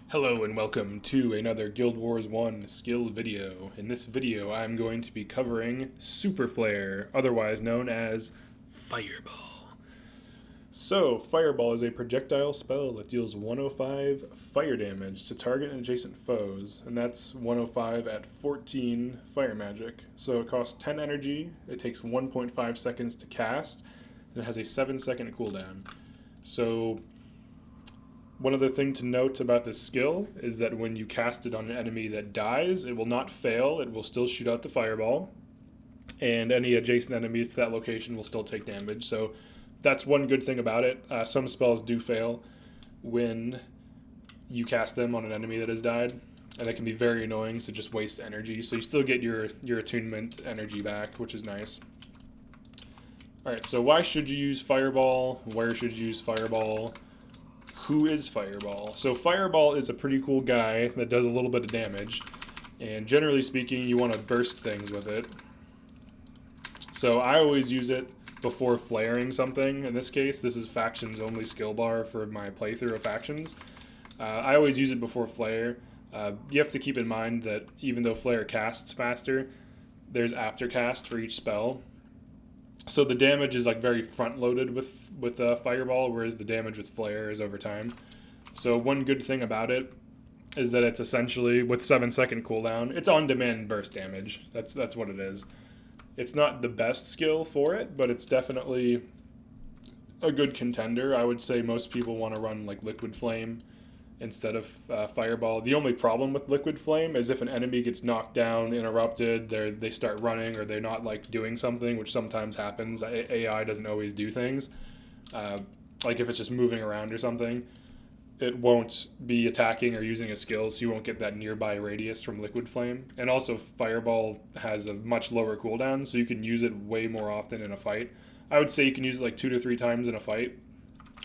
Hello and welcome to another Guild Wars 1 skill video. In this video I'm going to be covering Super Flare, otherwise known as Fireball. So, Fireball is a projectile spell that deals 105 fire damage to target and adjacent foes, and that's 105 at 14 fire magic. So it costs 10 energy, it takes 1.5 seconds to cast, and it has a 7-second cooldown. So one other thing to note about this skill is that when you cast it on an enemy that dies, it will not fail. It will still shoot out the fireball, and any adjacent enemies to that location will still take damage. So that's one good thing about it. Some spells do fail when you cast them on an enemy that has died, and that can be very annoying, so just waste energy. So you still get your attunement energy back, which is nice. Alright, so why should you use Fireball? Where should you use Fireball? Who is Fireball? So Fireball is a pretty cool guy that does a little bit of damage, and generally speaking you want to burst things with it. So I always use it before flaring something. In this case, this is Factions only skill bar for my playthrough of Factions. I always use it before flare. You have to keep in mind that even though flare casts faster, there's aftercast for each spell. So the damage is like very front loaded with Fireball, whereas the damage with Flare is over time. So one good thing about it is that it's essentially, with 7-second cooldown, it's on-demand burst damage. That's what it is. It's not the best skill for it, but it's definitely a good contender. I would say most people want to run like Liquid Flame instead of Fireball. The only problem with Liquid Flame is if an enemy gets knocked down, interrupted, they start running, or they're not like doing something, which sometimes happens. AI doesn't always do things. Like if it's just moving around or something, it won't be attacking or using a skill, so you won't get that nearby radius from Liquid Flame. And also Fireball has a much lower cooldown, so you can use it way more often in a fight. I would say you can use it like 2 to 3 times in a fight,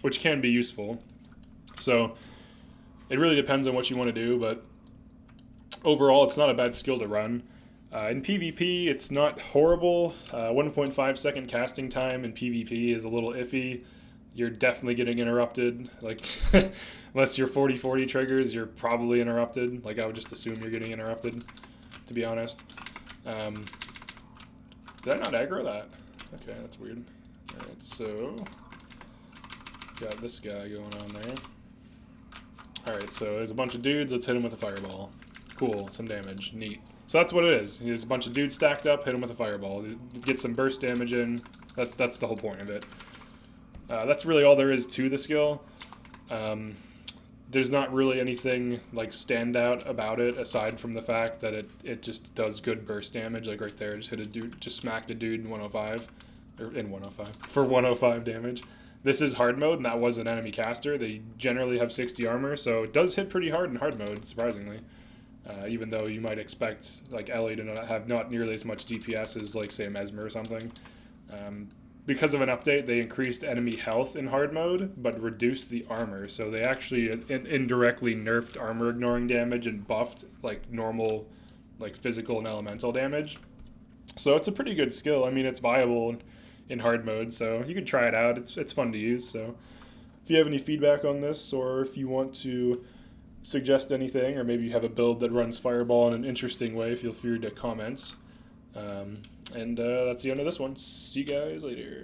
which can be useful. So it really depends on what you want to do, but overall, it's not a bad skill to run. In PvP, it's not horrible. 1.5 second casting time in PvP is a little iffy. You're definitely getting interrupted. Like, unless you're 40-40 triggers, you're probably interrupted. Like, I would just assume you're getting interrupted, to be honest. Did I not aggro that? Okay, that's weird. Alright, so got this guy going on there. Alright, so there's a bunch of dudes, let's hit him with a fireball. Cool, some damage, neat. So that's what it is. There's a bunch of dudes stacked up, hit him with a fireball. Get some burst damage in, that's the whole point of it. That's really all there is to the skill. There's not really anything like standout about it aside from the fact that it just does good burst damage, like right there, just hit a dude, just smacked a dude in 105, or in 105, for 105 damage. This is hard mode, and that was an enemy caster. They generally have 60 armor, so it does hit pretty hard in hard mode, surprisingly. Even though you might expect like Ellie to have not nearly as much DPS as like say Mesmer or something. Because of an update, they increased enemy health in hard mode, but reduced the armor. So they actually indirectly nerfed armor ignoring damage and buffed like normal, like physical and elemental damage. So it's a pretty good skill. I mean, it's viable in hard mode, so you can try it out. It's fun to use. So if you have any feedback on this, or if you want to suggest anything, or maybe you have a build that runs Fireball in an interesting way, feel free to comment. And that's the end of this one. See you guys later.